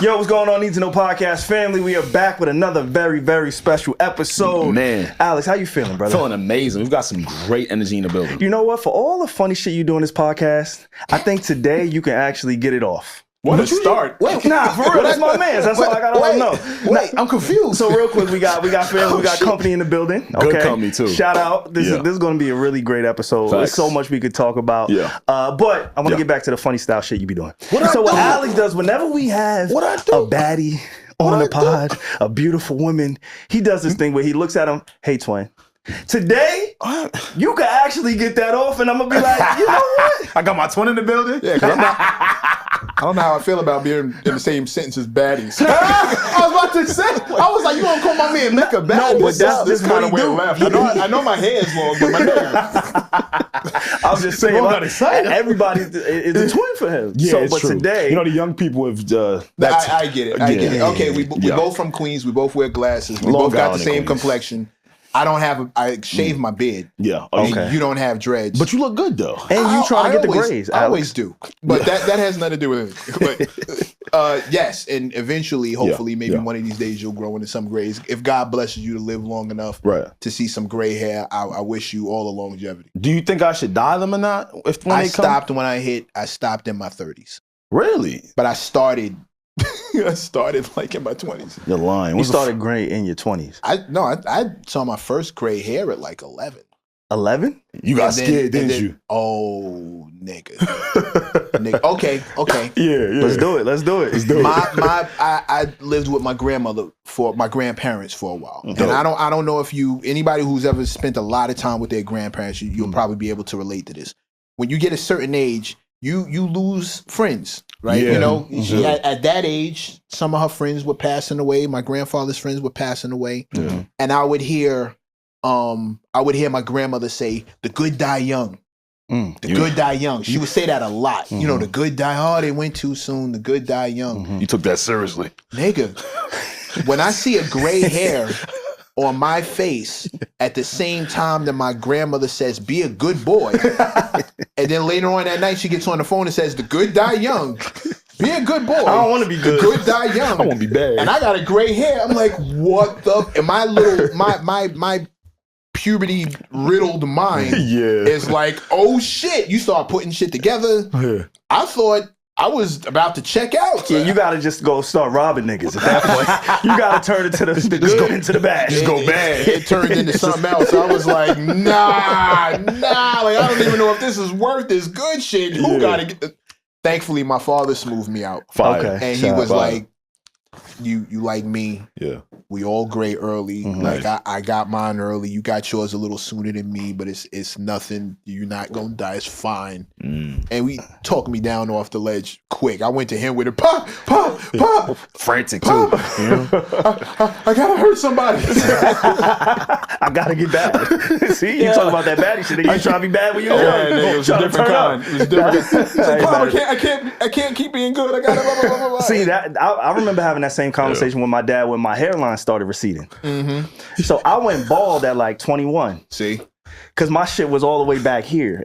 Yo, what's going on, Need to Know Podcast family? We are back with another very, very special episode. Man. Alex, how you feeling, brother? Feeling amazing. We've got some great energy in the building. You know what? For all the funny shit you do in this podcast, I think today you can actually get it off. What a start. Wait, nah, for real, that's my man. That's all I gotta let him know. Wait, I'm confused. So real quick, we got family, we got company in the building. Okay? Good company too. Shout out. This is going to be a really great episode. Facts. There's so much we could talk about. Yeah. But I want to get back to the funny style shit you be doing. What Alex does whenever we have a baddie on the pod, a beautiful woman, he does this thing where he looks at him, hey twin. Today, you can actually get that off, and I'm gonna be like, you know what? I got my twin in the building. Yeah, because I don't know how I feel about being in the same sentence as baddies. I was about to say, I was like, you gonna call my man Mecca baddie? No, but that's kind of what he where it do. left. I know my hair is long, but my nigga. I was just saying, everybody is a twin for him. Yeah, So, it's but true. today, You know, the young people have... I get it. I get it. Yeah. Okay, we both from Queens. We both wear glasses. We Long both got the Island same Queens. complexion. I shave my beard. Yeah. And you don't have dreads. But you look good, though. and you trying to get the always- grades, I Alex. always do. But that has nothing to do with it. But yes, and eventually, hopefully, maybe one of these days you'll grow into some grays. If God blesses you to live long enough to see some gray hair, I wish you all the longevity. Do you think I should dye them or not? I stopped when I stopped in my 30s. Really? But I started like in my 20s. You're lying. You started gray in your 20s. I saw my first gray hair at like 11. 11? You got And then- scared, and didn't then- you? Oh, nigga. Okay. Yeah. Let's do it. Let's do it. I lived with my grandparents for a while. Dope. And I don't know if anybody who's ever spent a lot of time with their grandparents, you'll probably be able to relate to this. When you get a certain age, you lose friends, right? Yeah. You know, Mhm. at that age, some of her friends were passing away. My grandfather's friends were passing away. Yeah. And I would hear my grandmother say, "The good die young." The good die young. She would say that a lot. You know, the good die, oh, they went too soon. The good die young. You took that seriously. Nigga, when I see a gray hair on my face at the same time that my grandmother says, be a good boy, and then later on that night she gets on the phone and says, the good die young. Be a good boy. I don't want to be good. The good die young. I want to be bad. And I got a gray hair. I'm like, what the? And my puberty riddled mind is like, oh shit, you start putting shit together. Yeah. I thought I was about to check out. Yeah, you gotta just go start robbing niggas at that point. You gotta turn it to the good into the bad. Just go bad. It turned into something else. I was like, nah. Like, I don't even know if this is worth this good shit. Who gotta get the... Thankfully, my father smoothed me out. Fire. Okay. And he was like, you like me. Yeah. We all gray early. Like I got mine early. You got yours a little sooner than me, but it's nothing. You're not gonna die. It's fine. And we talked me down off the ledge quick. I went to him with it. Pop. Frantic, Pop. too. You know? I gotta hurt somebody. I gotta get bad. See, you talking about that baddie shit. You trying to be bad when you're young. It was a Trying to different turn kind. up. It was different. He's like, Hey, Pop, man. I can't keep being good. I gotta blah, blah, blah, blah, blah. See that I remember having that same conversation with my dad when my hairline started receding. So I went bald at like 21. See? Cause my shit was all the way back here.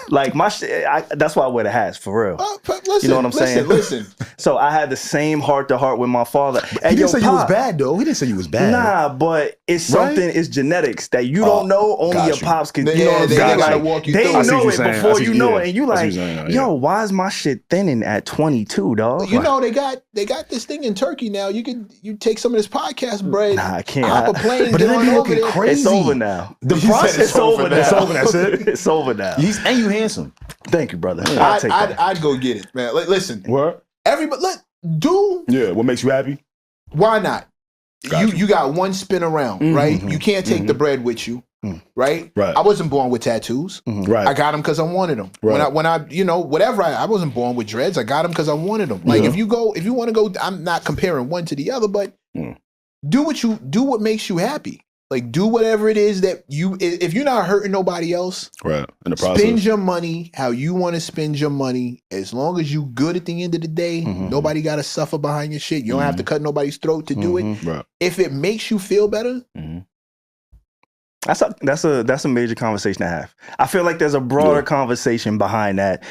Like my shit, that's why I wear the hats for real. Listen, You know what I'm saying? Listen. So I had the same heart to heart with my father. And He didn't say you was Pop, bad, though. He didn't say you was bad. Nah, but it's Right? something, it's genetics that you don't know, only got your you. pops can, They- you know what I'm they saying? gotta Like, walk you they through it. I see know what it you're saying. before I see- you know yeah. it. And you I see what like, you're saying, yo, why is my shit thinning at 22, dog? You know they got this thing in Turkey now. You take some of this podcast bread. Nah, I can't. Hop a plane. But get then on they over looking there. crazy. It's over now. The You said process it's over now. It's over. That's it. It's over now. And you handsome. Thank you, brother. I'll take that. I'd go get it, man. Listen, What? everybody, Yeah. What makes you happy? why not? Gotcha. You got one spin around, right? You can't take the bread with you, right? Right. I wasn't born with tattoos. Right. I got them because I wanted them. Right. When I you know, whatever. I wasn't born with dreads. I got them because I wanted them. Like Yeah. if you want to go, I'm not comparing one to the other, but do what makes you happy. Like do whatever it is that if you're not hurting nobody else, Right. In the process. spend your money how you want to spend your money. As long as you good at the end of the day, nobody got to suffer behind your shit. You don't have to cut nobody's throat to do it. Right. If it makes you feel better, That's a major conversation to have. I feel like there's a broader conversation behind that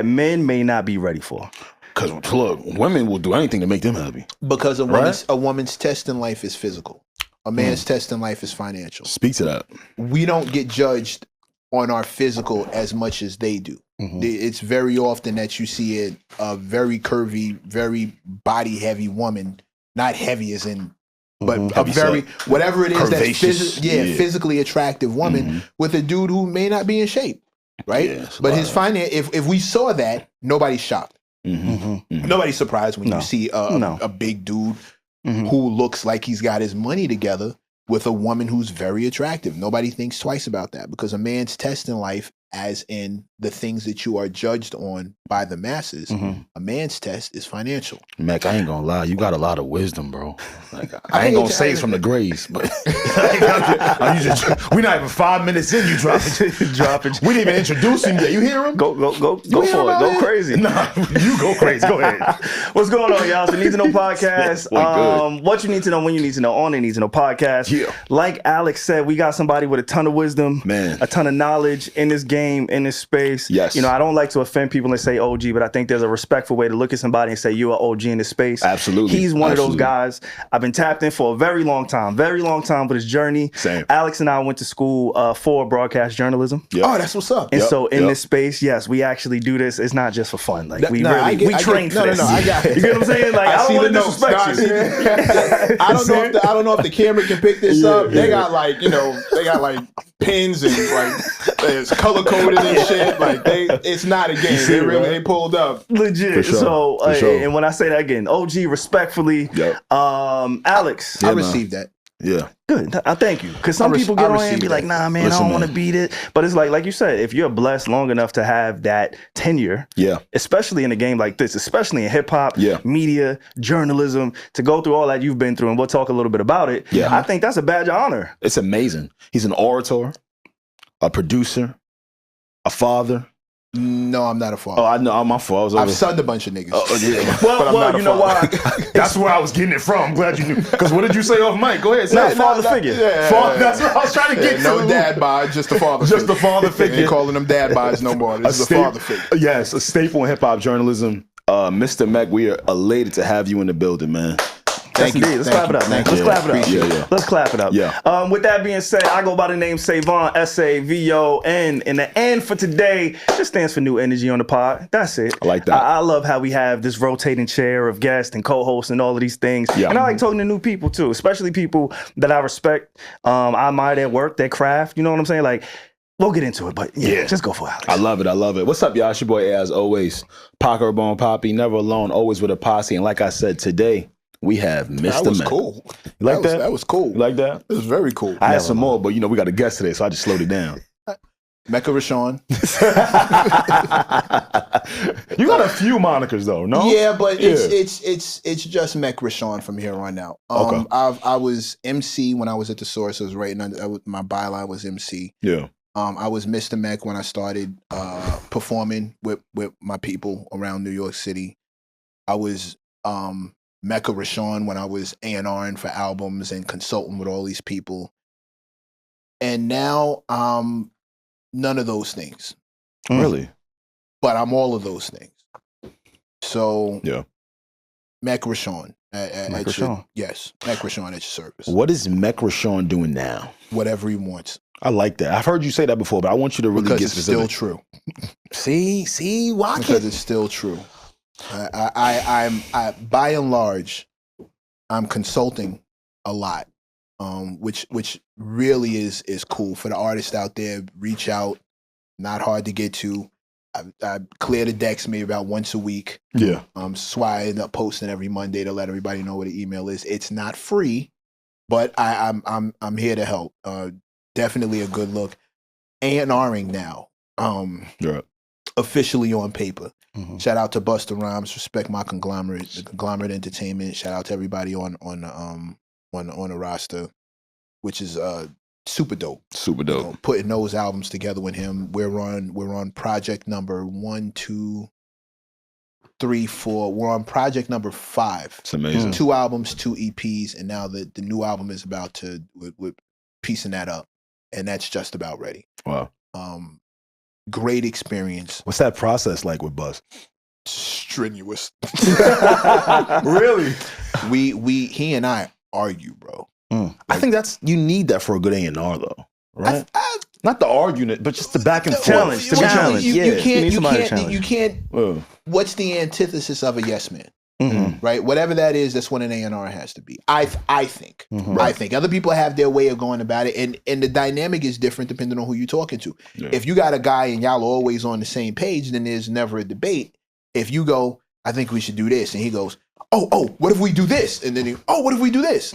men may not be ready for. Because look, women will do anything to make them happy. Because a woman's test in life is physical. A man's test in life is financial. Speak to that. We don't get judged on our physical as much as they do. It's very often that you see a very curvy, very body heavy woman, not heavy as in, but a very, whatever it is that's physically attractive woman with a dude who may not be in shape, right? Yeah, but his finance, if we saw that, nobody's shocked. Nobody's surprised when you see a big dude who looks like he's got his money together with a woman who's very attractive. Nobody thinks twice about that because a man's test in life, as in the things that you are judged on by the masses, a man's test is financial. Mecc, I ain't gonna lie, you got a lot of wisdom, bro. Like, I ain't gonna say it's from the graves, but we're not even 5 minutes in, you drop it. We didn't even introduce him yet. You hear him? Go for it. Go crazy. Nah, you go crazy. Go ahead. What's going on, y'all? It's the Need to Know podcast. What you need to know when you need to know on the Need to Know podcast. Yeah. Like Alex said, we got somebody with a ton of wisdom, a ton of knowledge in this game, in this space. Yes. You know, I don't like to offend people and say OG, but I think there's a respectful way to look at somebody and say you're an OG in this space. Absolutely. He's one of those guys. I've been tapped in for a very long time with his journey. Same. Alex and I went to school for broadcast journalism. Yep. Oh, that's what's up. And so in this space, yes, we actually do this. It's not just for fun. Like we train for this. I got it. You get what I'm saying? Like I don't want to disrespect you. I don't know if the camera can pick this up. They got like pins and like it's color coded and shit. Like it's not a game. They pulled up legit. Sure. So and when I say that again, OG, respectfully, Alex, I received that. Yeah. Good. I thank you. Because some people get on here and be like, nah, man, I don't want to beat it. But it's like you said, if you're blessed long enough to have that tenure, especially in a game like this, especially in hip hop, media, journalism, to go through all that you've been through, and we'll talk a little bit about it. I think that's a badge of honor. It's amazing. He's an orator, a producer, a father. No, I'm not a father. Oh, I know. I'm my fault. I've sunned a bunch of niggas. Well, you know why? That's where I was getting it from. I'm glad you knew. Because what did you say off mic? Go ahead. Say father figure. Yeah. That's what I was trying to get to. No dad bod, just the father figure. Just the father figure. Ain't calling them dad bods no more. This is a father figure. Yes, a staple in hip-hop journalism. Mr. Mecc, we are elated to have you in the building, man. Thank you. Let's clap it up, man. Let's clap it up. Yeah. Let's clap it up. Yeah. With that being said, I go by the name SaVon, SaVon, and the N for today just stands for new energy on the pod. That's it. I like that. I love how we have this rotating chair of guests and co-hosts and all of these things. Yeah. And I like talking to new people too, especially people that I respect. I admire their work, their craft. You know what I'm saying? Like, we'll get into it, but just go for it, Alex. I love it. What's up, y'all? It's your boy, as always. Parker Bone Poppy, never alone, always with a posse. And like I said, today, we have Mr. Mecc. That was cool. You like that? That was cool. You like that? It was very cool. I had some more, but we got a guest today, so I just slowed it down. Mecca Rashawn. You got a few monikers though, no? Yeah, but it's just Mecca Rashawn from here on out. Okay. I was MC when I was at the Source. I was writing under my byline was MC. Yeah. I was Mr. Mecc when I started performing with my people around New York City. I was Mecca Rashawn when I was A&Ring for albums and consulting with all these people. And now none of those things. Really? But I'm all of those things. So Mecca Rashawn. Mecca Rashawn. Yes, Mecca Rashawn at your service. What is Mecca Rashawn doing now? Whatever he wants. I like that. I've heard you say that before, but I want you to really get specific. It's still true. See, why? Because it's still true. I'm by and large, I'm consulting a lot, which really is cool for the artists out there. Reach out, not hard to get to. I clear the decks maybe about once a week. Yeah. So I end up posting every Monday to let everybody know what the email is. It's not free, but I'm here to help. Definitely a good look. A&Ring now. Officially on paper. Mm-hmm. Shout out to Busta Rhymes. Respect my conglomerate, the Conglomerate Entertainment. Shout out to everybody on the roster, which is super dope. Super dope. Putting those albums together with him. We're on project number 1, 2, 3, 4. We're on project number 5. It's amazing. 2 albums, 2 EPs, and now the new album is about to we're piecing that up, and that's just about ready. Wow. Great experience. What's that process like with Buzz? strenuous. Really? He and I argue, bro. I think you need that for a good A&R though, right? Not the argument, but just the back and forth. Challenge, to be challenged. You can't. What's the antithesis of a yes man? Right, whatever that is, that's what an A&R has to be. I think. I think other people have their way of going about it, and the dynamic is different depending on who you're talking to. Yeah. If you got a guy and y'all are always on the same page, then there's never a debate. If you go, I think we should do this, and he goes, oh, what if we do this? And then what if we do this?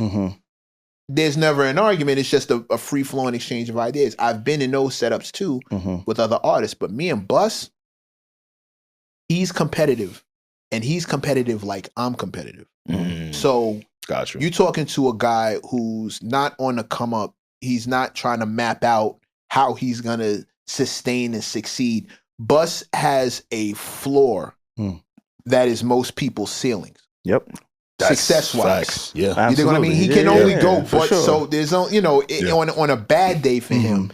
There's never an argument. It's just a free flowing exchange of ideas. I've been in those setups too with other artists, but me and Bus, he's competitive. And he's competitive like I'm competitive. So gotcha. You talking to a guy who's not on the come up. He's not trying to map out how he's going to sustain and succeed. Bus has a floor that is most people's ceilings. Yep. Success-wise. Yeah. Absolutely. You know what I mean? He can only go but sure. so there's on a bad day for him,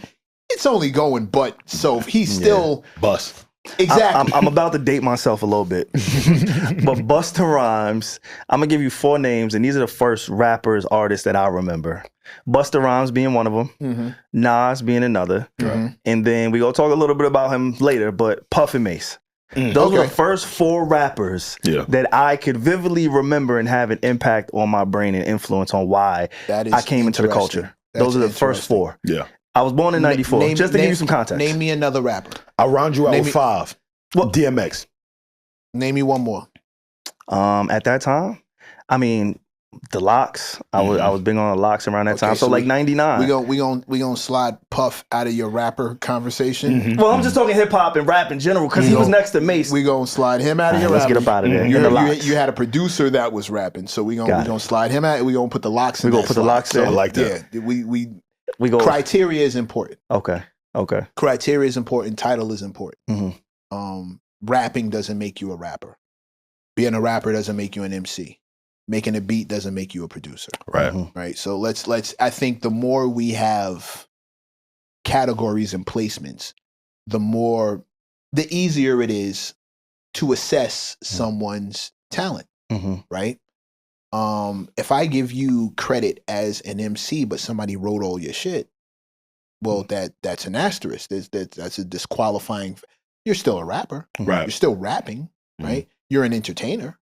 it's only going but so he's still Bus. Exactly. I'm about to date myself a little bit. But Busta Rhymes, I'm going to give you 4 names, and these are the first rappers, artists that I remember. Busta Rhymes being one of them, Nas being another, and then we going to talk a little bit about him later, but Puff and Mace. Those were the first 4 rappers that I could vividly remember and have an impact on my brain and influence on why I came into the culture. Those are the first 4. Yeah. I was born in 94, just to give you some context. Name me another rapper. I'll round you out with 5. What? DMX. Name me one more. At that time, I mean, the Locks. I was big on the Locks around that time. So like 99. We gonna slide Puff out of your rapper conversation. Well, I'm just talking hip hop and rap in general because he was next to Mace. We gonna slide him out of your let's rapper. get up out of there. You had a producer that was rapping, so we gonna slide him out. We gonna put the Locks in. We gonna put the Locks there. I like that. Yeah, we go. Criteria is important. Okay. Criteria is important. Title is important. Rapping doesn't make you a rapper. Being a rapper doesn't make you an MC. Making a beat doesn't make you a producer. Right. Right. So let's. I think the more we have categories and placements, the easier it is to assess someone's talent. Right. If I give you credit as an MC, but somebody wrote all your shit, well, that's an asterisk. That's a disqualifying. You're still a rapper, right? You're still rapping, right? You're an entertainer,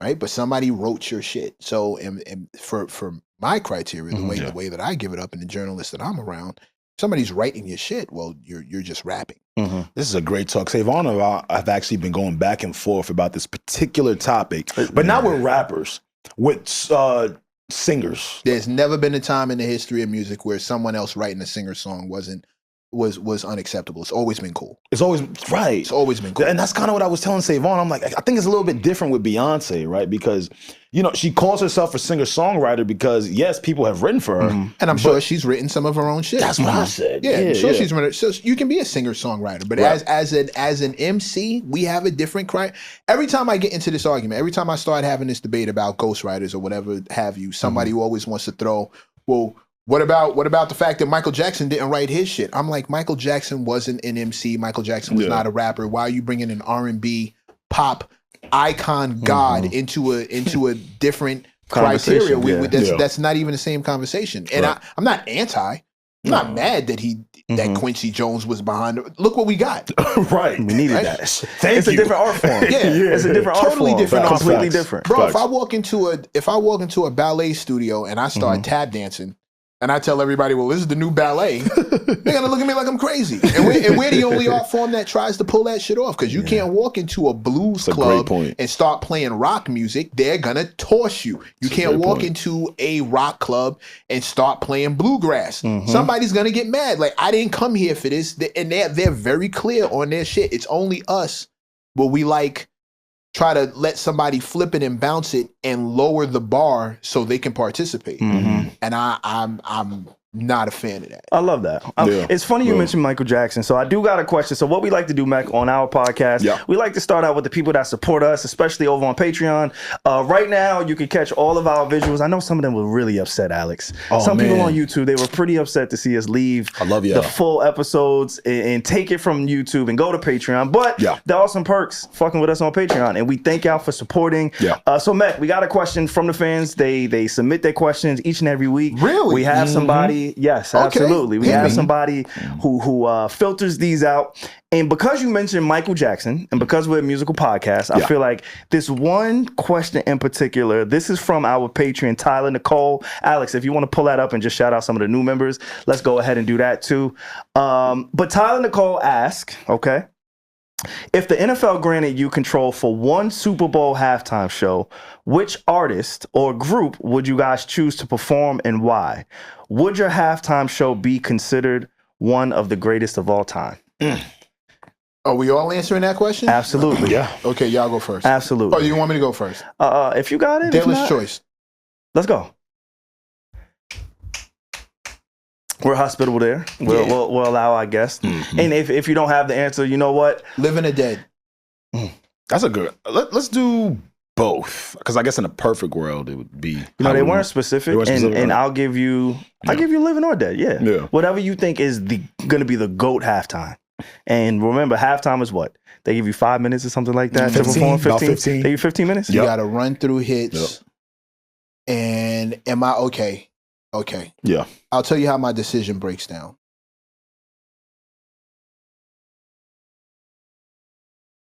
right? But somebody wrote your shit. So, and for my criteria, the way that I give it up, and the journalists that I'm around, somebody's writing your shit. Well, you're just rapping. This is a great talk. SaVon and I've actually been going back and forth about this particular topic, but not with rappers. With singers. There's never been a time in the history of music where someone else writing a singer song was unacceptable. It's always been cool. It's always right. It's always been cool. And that's kind of what I was telling SaVon. I'm like, I think it's a little bit different with Beyonce, right? Because, she calls herself a singer-songwriter because, yes, people have written for her. And I'm sure she's written some of her own shit. That's what I said. Yeah, I'm sure she's written it. So you can be a singer-songwriter. But as an MC, we have a different every time I get into this argument, every time I start having this debate about ghostwriters or whatever have you, somebody always wants to throw, well, what about the fact that Michael Jackson didn't write his shit? I'm like, Michael Jackson wasn't an MC. Michael Jackson was not a rapper. Why are you bringing an R&B pop icon god into a different criteria? That's not even the same conversation. And I'm not anti. I'm not mad that Quincy Jones was behind it. Look what we got. Right. We needed that. It's a different art form. It's a different art form. Different art form. Completely different. Bro, if I walk into a ballet studio and I start tap dancing, and I tell everybody, well, this is the new ballet, they're gonna look at me like I'm crazy. And we're the only art form that tries to pull that shit off, because you can't walk into a blues club and start playing rock music. They're gonna toss you. You can't walk into a rock club and start playing bluegrass. Somebody's gonna get mad. Like, I didn't come here for this. And they're very clear on their shit. It's only us where we try to let somebody flip it and bounce it and lower the bar so they can participate. And I'm not a fan of that. I love that. It's funny you mentioned Michael Jackson. So I do got a question. So what we like to do, Mecc, on our podcast, we like to start out with the people that support us, especially over on Patreon. Right now, you can catch all of our visuals. I know some of them were really upset, Alex. Some people on YouTube, they were pretty upset to see us leave the full episodes and take it from YouTube and go to Patreon. But there are some perks fucking with us on Patreon, and we thank y'all for supporting. So Mecc, we got a question from the fans. They submit their questions each and every week. Really? We have somebody. Yes, absolutely. We have somebody who filters these out. And because you mentioned Michael Jackson, and because we're a musical podcast, I feel like this one question in particular, this is from our Patreon, Tyler Nicole. Alex, if you want to pull that up and just shout out some of the new members, let's go ahead and do that too. But Tyler Nicole asked, okay, if the NFL granted you control for one Super Bowl halftime show, which artist or group would you guys choose to perform and why? Would your halftime show be considered one of the greatest of all time? Are we all answering that question? Absolutely. Okay, y'all go first. Absolutely. Oh, you want me to go first? If you got it. Dealer's choice. Let's go. We're hospitable there. We'll allow our guests. And if you don't have the answer, you know what? Living or dead. That's a good. Let's do both, because I guess in a perfect world it would be. They weren't specific, and I'll give you. I'll give you living or dead. Yeah. Whatever you think is going to be the GOAT halftime. And remember, halftime is what? They give you 5 minutes or something like that to perform. 15. They give you 15 minutes. You got to run through hits. And am I okay? Okay. Yeah. I'll tell you how my decision breaks down.